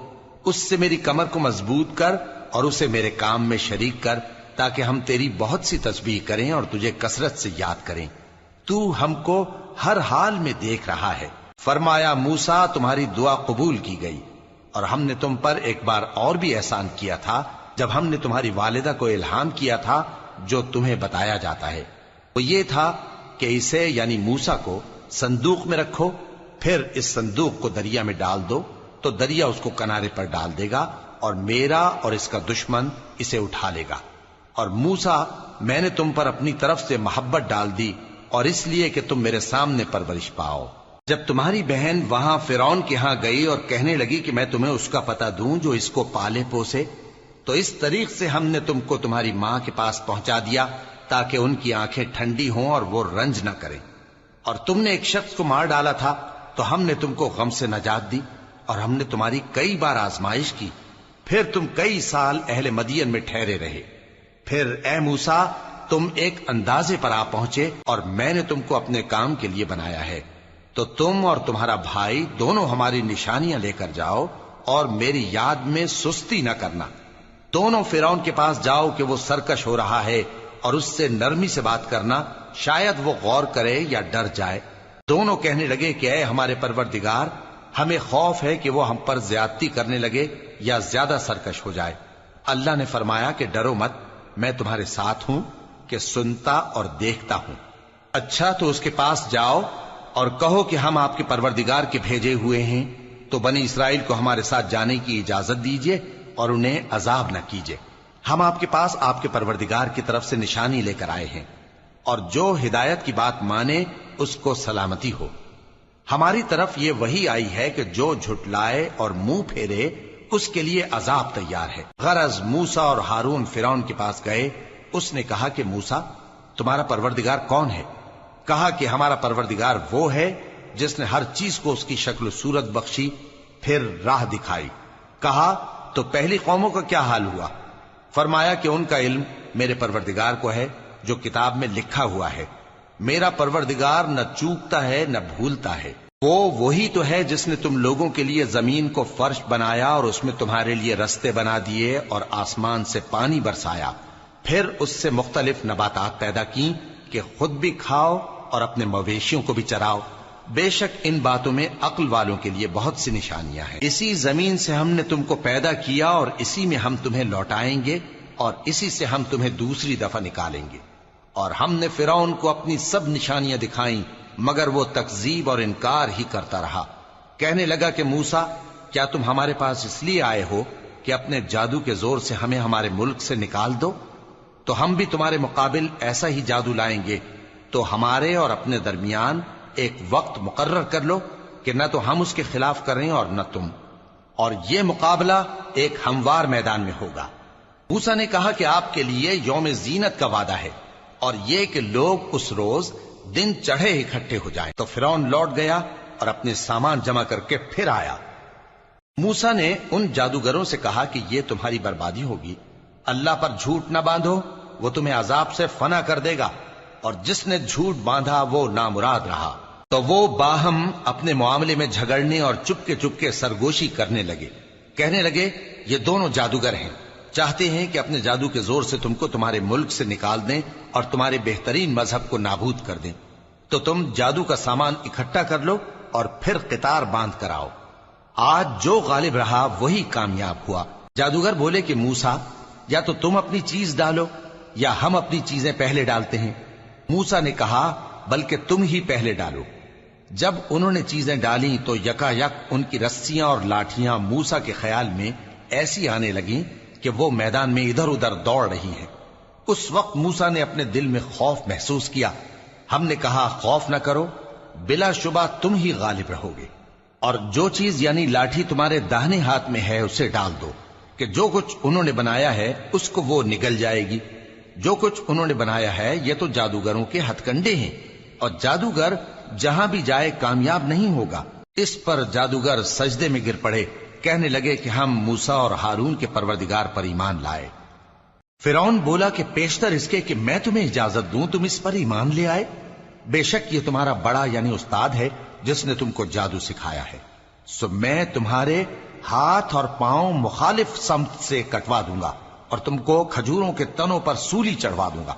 اس سے میری کمر کو مضبوط کر اور اسے میرے کام میں شریک کر، تاکہ ہم تیری بہت سی تسبیح کریں اور تجھے کثرت سے یاد کریں، تو ہم کو ہر حال میں دیکھ رہا ہے۔ فرمایا، موسیٰ، تمہاری دعا قبول کی گئی، اور ہم نے تم پر ایک بار اور بھی احسان کیا تھا جب ہم نے تمہاری والدہ کو الہام کیا تھا جو تمہیں بتایا جاتا ہے۔ وہ یہ تھا کہ اسے یعنی موسیٰ کو صندوق میں رکھو، پھر اس صندوق کو دریا میں ڈال دو، تو دریا اس کو کنارے پر ڈال دے گا، اور میرا اور اس کا دشمن اسے اٹھا لے گا۔ اور موسیٰ، میں نے تم پر اپنی طرف سے محبت ڈال دی، اور اس لیے کہ تم میرے سامنے پرورش پاؤ۔ جب تمہاری بہن وہاں فرعون کے ہاں گئی اور کہنے لگی کہ میں تمہیں اس کا پتہ دوں جو اس کو پالے پوسے، تو اس طریق سے ہم نے تم کو تمہاری ماں کے پاس پہنچا دیا تاکہ ان کی آنکھیں ٹھنڈی ہوں اور وہ رنج نہ کریں۔ اور تم نے ایک شخص کو مار ڈالا تھا تو ہم نے تم کو غم سے نجات دی، اور ہم نے تمہاری کئی بار آزمائش کی، پھر تم کئی سال اہل مدین میں ٹھہرے رہے۔ پھر اے موسیٰ، تم ایک اندازے پر آ پہنچے، اور میں نے تم کو اپنے کام کے لیے بنایا ہے، تو تم اور تمہارا بھائی دونوں ہماری نشانیاں لے کر جاؤ، اور میری یاد میں سستی نہ کرنا۔ دونوں فرعون کے پاس جاؤ کہ وہ سرکش ہو رہا ہے، اور اس سے نرمی سے بات کرنا، شاید وہ غور کرے یا ڈر جائے۔ دونوں کہنے لگے کہ اے ہمارے پروردگار، ہمیں خوف ہے کہ وہ ہم پر زیادتی کرنے لگے یا زیادہ سرکش ہو جائے۔ اللہ نے فرمایا کہ ڈرو مت، میں تمہارے ساتھ ہوں کہ سنتا اور دیکھتا ہوں۔ اچھا، تو اس کے پاس جاؤ اور کہو کہ ہم آپ کے پروردگار کے بھیجے ہوئے ہیں، تو بنی اسرائیل کو ہمارے ساتھ جانے کی اجازت دیجیے اور انہیں عذاب نہ کیجیے۔ ہم آپ کے پاس آپ کے پروردگار کی طرف سے نشانی لے کر آئے ہیں، اور جو ہدایت کی بات مانے اس کو سلامتی ہو۔ ہماری طرف یہ وحی آئی ہے کہ جو جھٹلائے اور منہ پھیرے اس کے لیے عذاب تیار ہے۔ غرض موسیٰ اور ہارون فرعون کے پاس گئے۔ اس نے کہا کہ موسیٰ، تمہارا پروردگار کون ہے؟ کہا کہ ہمارا پروردگار وہ ہے جس نے ہر چیز کو اس کی شکل و صورت بخشی، پھر راہ دکھائی۔ کہا، تو پہلی قوموں کا کیا حال ہوا؟ فرمایا کہ ان کا علم میرے پروردگار کو ہے جو کتاب میں لکھا ہوا ہے۔ میرا پروردگار نہ چوکتا ہے نہ بھولتا ہے۔ وہ وہی تو ہے جس نے تم لوگوں کے لیے زمین کو فرش بنایا اور اس میں تمہارے لیے رستے بنا دیے اور آسمان سے پانی برسایا، پھر اس سے مختلف نباتات پیدا کی کہ خود بھی کھاؤ اور اپنے مویشیوں کو بھی چراؤ۔ بے شک ان باتوں میں عقل والوں کے لیے بہت سی نشانیاں ہیں۔ اسی زمین سے ہم نے تم کو پیدا کیا اور اسی میں ہم تمہیں لوٹائیں گے اور اسی سے ہم تمہیں دوسری دفعہ نکالیں گے۔ اور ہم نے فرعون کو اپنی سب نشانیاں دکھائیں مگر وہ تکذیب اور انکار ہی کرتا رہا۔ کہنے لگا کہ موسیٰ، کیا تم ہمارے پاس اس لیے آئے ہو کہ اپنے جادو کے زور سے ہمیں ہمارے ملک سے نکال دو؟ تو ہم بھی تمہارے مقابل ایسا ہی جادو لائیں گے، تو ہمارے اور اپنے درمیان ایک وقت مقرر کر لو کہ نہ تو ہم اس کے خلاف کریں اور نہ تم، اور یہ مقابلہ ایک ہموار میدان میں ہوگا۔ موسیٰ نے کہا کہ آپ کے لیے یوم زینت کا وعدہ ہے اور یہ کہ لوگ اس روز دن چڑھے اکٹھے ہو جائیں۔ تو فرعون لوٹ گیا اور اپنے سامان جمع کر کے پھر آیا۔ موسیٰ نے ان جادوگروں سے کہا کہ یہ تمہاری بربادی ہوگی، اللہ پر جھوٹ نہ باندھو، وہ تمہیں عذاب سے فنا کر دے گا، اور جس نے جھوٹ باندھا وہ نامراد رہا۔ تو وہ باہم اپنے معاملے میں جھگڑنے اور چپکے سرگوشی کرنے لگے، کہنے لگے یہ دونوں جادوگر ہیں، چاہتے ہیں کہ اپنے جادو کے زور سے تم کو تمہارے ملک سے نکال دیں اور تمہارے بہترین مذہب کو نابود کر دیں۔ تو تم جادو کا سامان اکٹھا کر لو اور پھر قطار باندھ کر آؤ۔ آج جو غالب رہا وہی کامیاب ہوا۔ جادوگر بولے کہ موسیٰ، یا تو تم اپنی چیز ڈالو یا ہم اپنی چیزیں پہلے ڈالتے ہیں۔ موسیٰ نے کہا بلکہ تم ہی پہلے ڈالو۔ جب انہوں نے چیزیں ڈالیں تو یکا یک ان کی رسیاں اور لاٹھیاں موسیٰ کے خیال میں ایسی آنے لگیں کہ وہ میدان میں ادھر ادھر دوڑ رہی ہیں۔ اس وقت موسیٰ نے اپنے دل میں خوف محسوس کیا۔ ہم نے کہا خوف نہ کرو، بلا شبہ تم ہی غالب رہو گے، اور جو چیز یعنی لاٹھی تمہارے داہنے ہاتھ میں ہے اسے ڈال دو کہ جو کچھ انہوں نے بنایا ہے اس کو وہ نگل جائے گی۔ جو کچھ انہوں نے بنایا ہے یہ تو جادوگروں کے ہتھ کنڈے ہیں، اور جادوگر جہاں بھی جائے کامیاب نہیں ہوگا۔ اس پر جادوگر سجدے میں گر پڑے، کہنے لگے کہ ہم موسیٰ اور ہارون کے پروردگار پر ایمان لائے۔ فرعون بولا کہ پیشتر اس کے کہ میں تمہیں اجازت دوں تم اس پر ایمان لے آئے، بے شک یہ تمہارا بڑا یعنی استاد ہے جس نے تم کو جادو سکھایا ہے، سو میں تمہارے ہاتھ اور پاؤں مخالف سمت سے کٹوا دوں گا اور تم کو کھجوروں کے تنوں پر سولی چڑھوا دوں گا،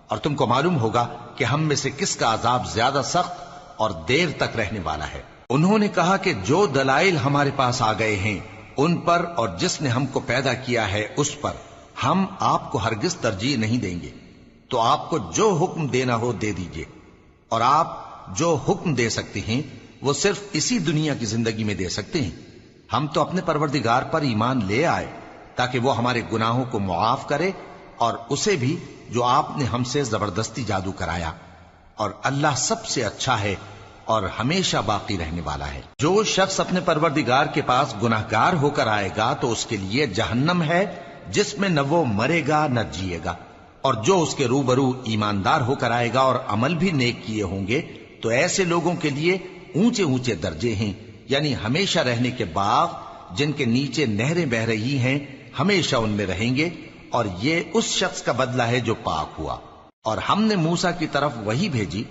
اور تم کو معلوم ہوگا کہ ہم میں سے کس کا عذاب زیادہ سخت اور دیر تک رہنے والا ہے۔ انہوں نے کہا کہ جو دلائل ہمارے پاس آ گئے ہیں ان پر اور جس نے ہم کو پیدا کیا ہے اس پر ہم آپ کو ہرگز ترجیح نہیں دیں گے، تو آپ کو جو حکم دینا ہو دے دیجئے، اور آپ جو حکم دے سکتے ہیں وہ صرف اسی دنیا کی زندگی میں دے سکتے ہیں۔ ہم تو اپنے پروردگار پر ایمان لے آئے تاکہ وہ ہمارے گناہوں کو معاف کرے، اور اسے بھی جو آپ نے ہم سے زبردستی جادو کرایا، اور اللہ سب سے اچھا ہے اور ہمیشہ باقی رہنے والا ہے۔ جو شخص اپنے پروردگار کے پاس گناہگار ہو کر آئے گا تو اس کے لیے جہنم ہے جس میں نہ وہ مرے گا نہ جیے گا، اور جو اس کے روبرو ایماندار ہو کر آئے گا اور عمل بھی نیک کیے ہوں گے تو ایسے لوگوں کے لیے اونچے اونچے درجے ہیں، یعنی ہمیشہ رہنے کے باغ جن کے نیچے نہریں بہ رہی ہیں، ہمیشہ ان میں رہیں گے، اور یہ اس شخص کا بدلہ ہے جو پاک ہوا۔ اور ہم نے موسیٰ کی طرف وہی بھیجی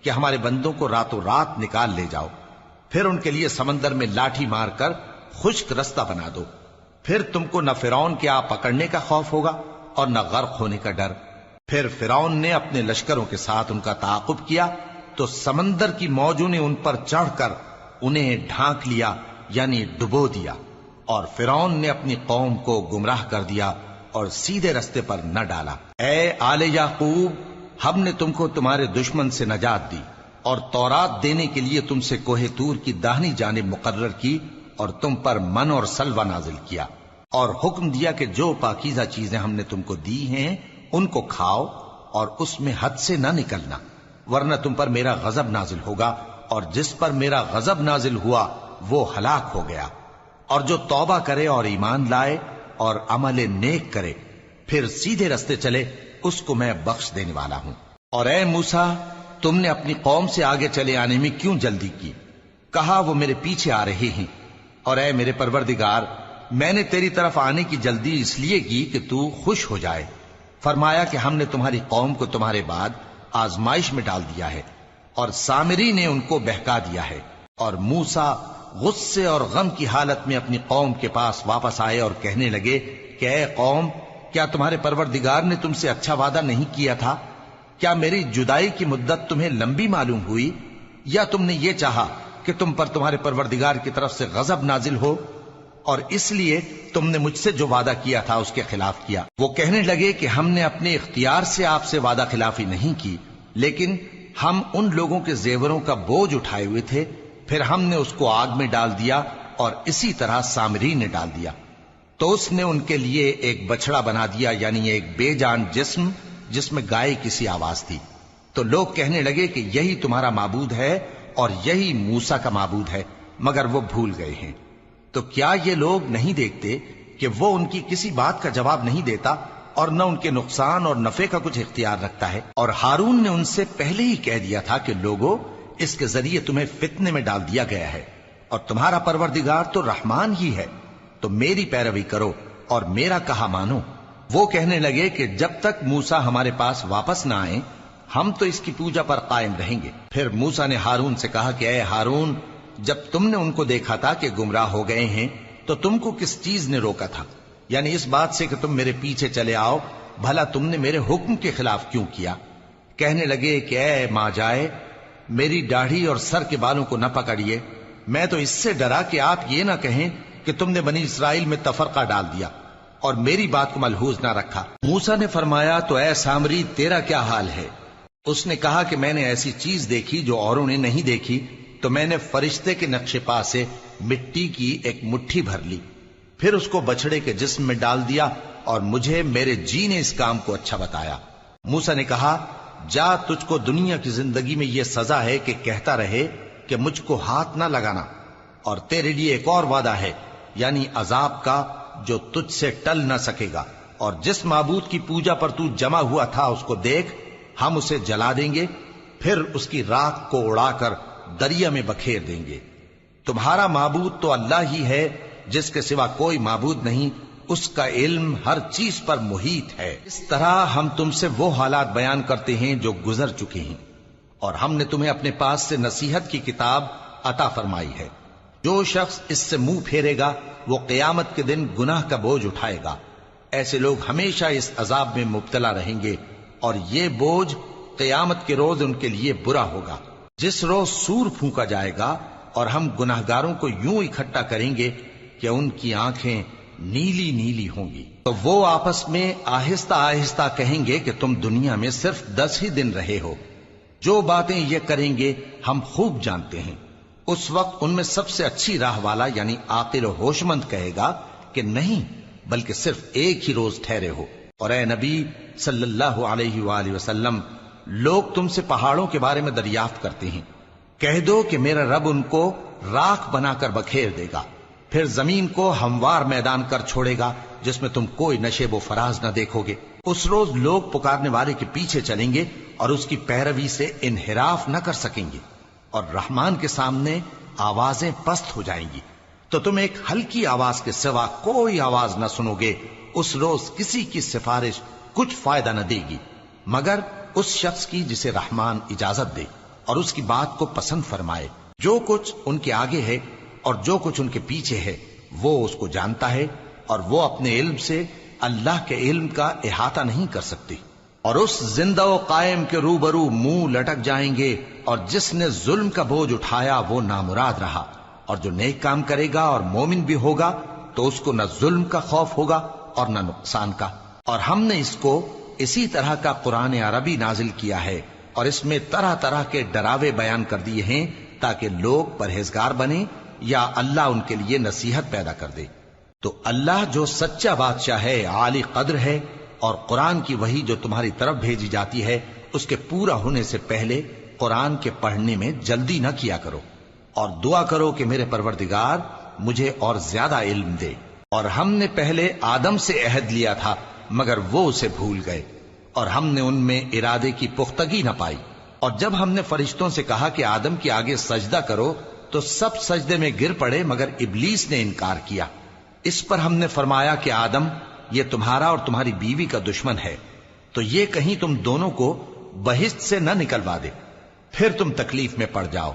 کہ ہمارے بندوں کو راتوں رات نکال لے جاؤ، پھر ان کے لیے سمندر میں لاٹھی مار کر خشک رستہ بنا دو، پھر تم کو نہ فرعون کے آ پکڑنے کا خوف ہوگا اور نہ غرق ہونے کا ڈر۔ پھر فرعون نے اپنے لشکروں کے ساتھ ان کا تعاقب کیا تو سمندر کی موجوں نے ان پر چڑھ کر انہیں ڈھانک لیا یعنی ڈبو دیا، اور فرعون نے اپنی قوم کو گمراہ کر دیا اور سیدھے رستے پر نہ ڈالا۔ اے آل یعقوب، ہم نے تم کو تمہارے دشمن سے نجات دی اور تورات دینے کے لیے تم سے کوہ طور کی داہنی جانب مقرر کی، اور تم پر من اور سلوہ نازل کیا، اور حکم دیا کہ جو پاکیزہ چیزیں ہم نے تم کو دی ہیں ان کو کھاؤ اور اس میں حد سے نہ نکلنا، ورنہ تم پر میرا غضب نازل ہوگا، اور جس پر میرا غضب نازل ہوا وہ ہلاک ہو گیا۔ اور جو توبہ کرے اور ایمان لائے اور عمل نیک کرے پھر سیدھے رستے چلے اس کو میں بخش دینے والا ہوں۔ اور اے موسیٰ، تم نے اپنی قوم سے آگے چلے آنے میں کیوں جلدی کی؟ کہا وہ میرے پیچھے آ رہے ہیں۔ اور اے میرے پروردگار، میں نے تیری طرف آنے کی جلدی اس لیے کی کہ تو خوش ہو جائے۔ فرمایا کہ ہم نے تمہاری قوم کو تمہارے بعد آزمائش میں ڈال دیا ہے، اور سامری نے ان کو بہکا دیا ہے۔ اور موسیٰ غصے اور غم کی حالت میں اپنی قوم کے پاس واپس آئے اور کہنے لگے کہ اے قوم، کیا تمہارے پروردگار نے تم سے اچھا وعدہ نہیں کیا تھا؟ کیا میری جدائی کی مدت تمہیں لمبی معلوم ہوئی، یا تم نے یہ چاہا کہ تم پر تمہارے پروردگار کی طرف سے غضب نازل ہو، اور اس لیے تم نے مجھ سے جو وعدہ کیا تھا اس کے خلاف کیا؟ وہ کہنے لگے کہ ہم نے اپنے اختیار سے آپ سے وعدہ خلافی نہیں کی، لیکن ہم ان لوگوں کے زیوروں کا بوجھ اٹھائے ہوئے تھے، پھر ہم نے اس کو آگ میں ڈال دیا، اور اسی طرح سامری نے ڈال دیا۔ تو اس نے ان کے لیے ایک بچڑا بنا دیا، یعنی ایک بے جان جسم جس میں گائے کسی آواز تھی۔ تو لوگ کہنے لگے کہ یہی تمہارا معبود ہے اور یہی موسیٰ کا معبود ہے، مگر وہ بھول گئے ہیں۔ تو کیا یہ لوگ نہیں دیکھتے کہ وہ ان کی کسی بات کا جواب نہیں دیتا اور نہ ان کے نقصان اور نفع کا کچھ اختیار رکھتا ہے۔ اور ہارون نے ان سے پہلے ہی کہہ دیا تھا کہ لوگوں، اس کے ذریعے تمہیں فتنے میں ڈال دیا گیا ہے، اور تمہارا پروردگار تو رحمان ہی ہے، تو میری پیروی کرو اور میرا کہا مانو۔ وہ کہنے لگے کہ جب تک موسیٰ ہمارے پاس واپس نہ آئیں ہم تو اس کی پوجا پر قائم رہیں گے۔ پھر موسیٰ نے ہارون سے کہا کہ اے ہارون، جب تم نے ان کو دیکھا تھا کہ گمراہ ہو گئے ہیں تو تم کو کس چیز نے روکا تھا؟ یعنی اس بات سے کہ تم میرے پیچھے چلے آؤ، بھلا تم نے میرے حکم کے خلاف کیوں کیا؟ کہنے لگے کہ اے ماں جائے، میری داڑھی اور سر کے بالوں کو نہ پکڑیے، میں تو اس سے ڈرا کہ آپ یہ نہ کہیں کہ تم نے بنی اسرائیل میں تفرقہ ڈال دیا اور میری بات کو ملحوظ نہ رکھا۔ موسیٰ نے فرمایا تو اے سامری تیرا کیا حال ہے؟ اس نے کہا کہ میں نے ایسی چیز دیکھی جو اوروں نے نہیں دیکھی، تو میں نے فرشتے کے نقش پا سے مٹی کی ایک مٹھی بھر لی، پھر اس کو بچڑے کے جسم میں ڈال دیا، اور مجھے میرے جی نے اس کام کو اچھا بتایا۔ موسیٰ نے کہا جا، تجھ کو دنیا کی زندگی میں یہ سزا ہے کہ کہتا رہے کہ مجھ کو ہاتھ نہ لگانا، اور تیرے لیے ایک اور وعدہ ہے، یعنی عذاب کا جو تجھ سے ٹل نہ سکے گا، اور جس معبود کی پوجا پر تو جمع ہوا تھا اس کو دیکھ، ہم اسے جلا دیں گے، پھر اس کی راکھ کو اڑا کر دریا میں بکھیر دیں گے۔ تمہارا معبود تو اللہ ہی ہے، جس کے سوا کوئی معبود نہیں، اس کا علم ہر چیز پر محیط ہے۔ اس طرح ہم تم سے وہ حالات بیان کرتے ہیں جو گزر چکے ہیں، اور ہم نے تمہیں اپنے پاس سے نصیحت کی کتاب عطا فرمائی ہے۔ جو شخص اس سے منہ پھیرے گا وہ قیامت کے دن گناہ کا بوجھ اٹھائے گا۔ ایسے لوگ ہمیشہ اس عذاب میں مبتلا رہیں گے، اور یہ بوجھ قیامت کے روز ان کے لیے برا ہوگا، جس روز سور پھونکا جائے گا، اور ہم گناہگاروں کو یوں اکٹھا کریں گے کہ ان کی آنکھیں نیلی نیلی ہوں گی۔ تو وہ آپس میں آہستہ آہستہ کہیں گے کہ تم دنیا میں صرف 10 ہی دن رہے ہو، جو باتیں یہ کریں گے ہم خوب جانتے ہیں۔ اس وقت ان میں سب سے اچھی راہ والا یعنی عاقل و ہوش مند کہے گا کہ نہیں، بلکہ صرف ایک ہی روز ٹھہرے ہو۔ اور اے نبی صلی اللہ علیہ وآلہ وسلم، لوگ تم سے پہاڑوں کے بارے میں دریافت کرتے ہیں، کہہ دو کہ میرا رب ان کو راکھ بنا کر بکھیر دے گا، پھر زمین کو ہموار میدان کر چھوڑے گا جس میں تم کوئی نشیب و فراز نہ دیکھو گے۔ اس روز لوگ پکارنے والے کے پیچھے چلیں گے اور اس کی پیروی سے انحراف نہ کر سکیں گے، اور رحمان کے سامنے آوازیں پست ہو جائیں گی، تو تم ایک ہلکی آواز کے سوا کوئی آواز نہ سنو گے۔ اس روز کسی کی سفارش کچھ فائدہ نہ دے گی مگر اس شخص کی جسے رحمان اجازت دے اور اس کی بات کو پسند فرمائے۔ جو کچھ ان کے آگے ہے اور جو کچھ ان کے پیچھے ہے وہ اس کو جانتا ہے، اور وہ اپنے علم سے اللہ کے علم کا احاطہ نہیں کر سکتی۔ اور اس زندہ و قائم کے روبرو منہ لٹک جائیں گے، اور جس نے ظلم کا بوجھ اٹھایا وہ نامراد رہا، اور جو نیک کام کرے گا اور مومن بھی ہوگا تو اس کو نہ ظلم کا خوف ہوگا اور نہ نقصان کا۔ اور ہم نے اس کو اسی طرح کا قرآن عربی نازل کیا ہے، اور اس میں طرح طرح کے ڈراوے بیان کر دیے ہیں تاکہ لوگ پرہیزگار بنیں یا اللہ ان کے لیے نصیحت پیدا کر دے۔ تو اللہ جو سچا بادشاہ ہے، عالی قدر ہے، اور قرآن کی وحی جو تمہاری طرف بھیجی جاتی ہے اس کے پورا ہونے سے پہلے قرآن کے پڑھنے میں جلدی نہ کیا کرو، اور دعا کرو کہ میرے پروردگار مجھے اور زیادہ علم دے۔ اور ہم نے پہلے آدم سے عہد لیا تھا مگر وہ اسے بھول گئے، اور ہم نے ان میں ارادے کی پختگی نہ پائی۔ اور جب ہم نے فرشتوں سے کہا کہ آدم کے آگے سجدہ کرو تو سب سجدے میں گر پڑے مگر ابلیس نے انکار کیا۔ اس پر ہم نے فرمایا کہ آدم، یہ تمہارا اور تمہاری بیوی کا دشمن ہے، تو یہ کہیں تم دونوں کو بہشت سے نہ نکلوا دے، پھر تم تکلیف میں پڑ جاؤ۔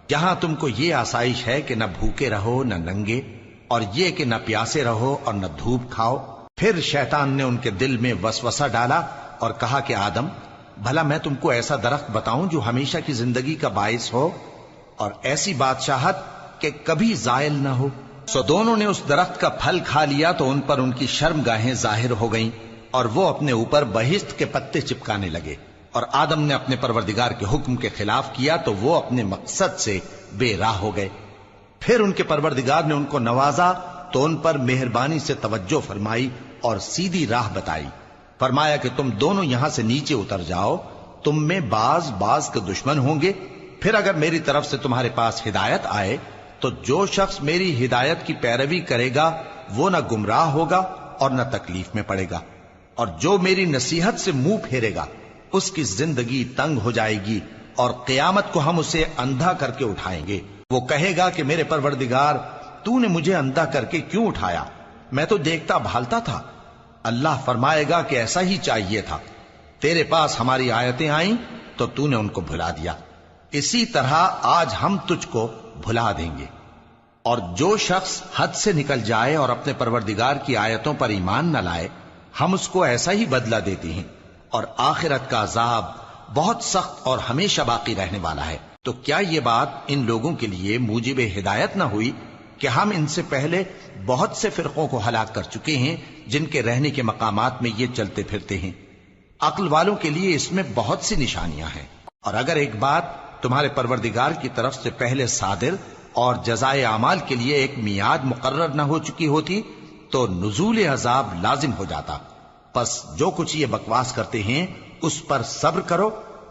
جہاں تم کو یہ آسائش ہے کہ نہ بھوکے رہو نہ ننگے، اور یہ کہ نہ پیاسے رہو اور نہ دھوپ کھاؤ۔ پھر شیطان نے ان کے دل میں وسوسہ ڈالا اور کہا کہ آدم، بھلا میں تم کو ایسا درخت بتاؤں جو ہمیشہ کی زندگی کا باعث ہو اور ایسی بادشاہت کہ کبھی زائل نہ ہو؟ سو دونوں نے اس درخت کا پھل کھا لیا تو ان پر ان کی شرم گاہیں ظاہر ہو گئیں، اور وہ اپنے اوپر بہشت کے پتے چپکانے لگے۔ اور آدم نے اپنے پروردگار کے حکم کے خلاف کیا تو وہ اپنے مقصد سے بے راہ ہو گئے۔ پھر ان کے پروردگار نے ان کو نوازا تو ان پر مہربانی سے توجہ فرمائی اور سیدھی راہ بتائی۔ فرمایا کہ تم دونوں یہاں سے نیچے اتر جاؤ، تم میں بعض کے دشمن ہوں گے، پھر اگر میری طرف سے تمہارے پاس ہدایت آئے تو جو شخص میری ہدایت کی پیروی کرے گا وہ نہ گمراہ ہوگا اور نہ تکلیف میں پڑے گا۔ اور جو میری نصیحت سے منہ پھیرے گا اس کی زندگی تنگ ہو جائے گی، اور قیامت کو ہم اسے اندھا کر کے اٹھائیں گے۔ وہ کہے گا کہ میرے پروردگار، تو نے مجھے اندھا کر کے کیوں اٹھایا؟ میں تو دیکھتا بھالتا تھا۔ اللہ فرمائے گا کہ ایسا ہی چاہیے تھا، تیرے پاس ہماری آیتیں آئیں تو تو نے ان کو بھلا دیا، اسی طرح آج ہم تجھ کو بھلا دیں گے۔ اور جو شخص حد سے نکل جائے اور اپنے پروردگار کی آیتوں پر ایمان نہ لائے، ہم اس کو ایسا ہی بدلہ دیتے ہیں، اور آخرت کا عذاب بہت سخت اور ہمیشہ باقی رہنے والا ہے۔ تو کیا یہ بات ان لوگوں کے لیے موجب ہدایت نہ ہوئی کہ ہم ان سے پہلے بہت سے فرقوں کو ہلاک کر چکے ہیں جن کے رہنے کے مقامات میں یہ چلتے پھرتے ہیں؟ عقل والوں کے لیے اس میں بہت سی نشانیاں ہیں۔ اور اگر ایک بات تمہارے پروردگار کی طرف سے پہلے صادر اور جزائے اعمال کے لیے ایک میعاد مقرر نہ ہو چکی ہوتی تو نزول عذاب لازم ہو جاتا۔ پس جو کچھ یہ بکواس کرتے ہیں اس پر صبر کرو،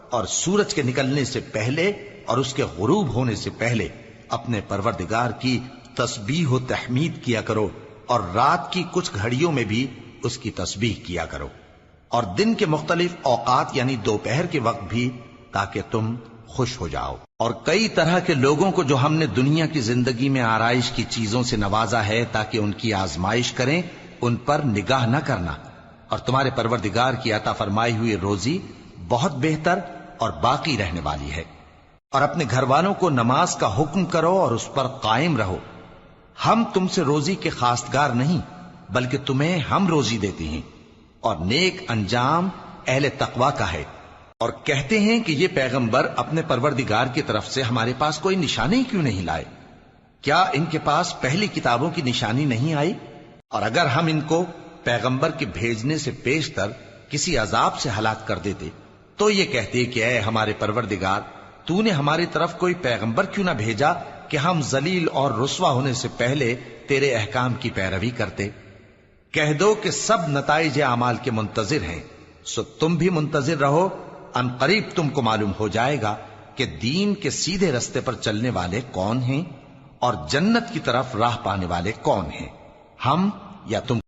اور سورج کے نکلنے سے پہلے اور اس کے غروب ہونے سے پہلے اپنے پروردگار کی تسبیح و تحمید کیا کرو، اور رات کی کچھ گھڑیوں میں بھی اس کی تسبیح کیا کرو، اور دن کے مختلف اوقات یعنی دوپہر کے وقت بھی، تاکہ تم خوش ہو جاؤ۔ اور کئی طرح کے لوگوں کو جو ہم نے دنیا کی زندگی میں آرائش کی چیزوں سے نوازا ہے تاکہ ان کی آزمائش کریں، ان پر نگاہ نہ کرنا، اور تمہارے پروردگار کی عطا فرمائی ہوئی روزی بہت بہتر اور باقی رہنے والی ہے۔ اور اپنے گھر والوں کو نماز کا حکم کرو اور اس پر قائم رہو۔ ہم تم سے روزی کے خواستگار نہیں، بلکہ تمہیں ہم روزی دیتے ہیں، اور نیک انجام اہل تقوی کا ہے۔ اور کہتے ہیں کہ یہ پیغمبر اپنے پروردگار کی طرف سے ہمارے پاس کوئی نشانی کیوں نہیں لائے؟ کیا ان کے پاس پہلی کتابوں کی نشانی نہیں آئی؟ اور اگر ہم ان کو پیغمبر کے بھیجنے سے پیشتر کسی عذاب سے ہلاک کر دیتے تو یہ کہتے کہ اے ہمارے پروردگار، تو نے ہماری طرف کوئی پیغمبر کیوں نہ بھیجا کہ ہم ذلیل اور رسوا ہونے سے پہلے تیرے احکام کی پیروی کرتے۔ کہہ دو کہ سب نتائج اعمال کے منتظر ہیں، سو تم بھی منتظر رہو، ان قریب تم کو معلوم ہو جائے گا کہ دین کے سیدھے رستے پر چلنے والے کون ہیں اور جنت کی طرف راہ پانے والے کون ہیں، ہم یا تم۔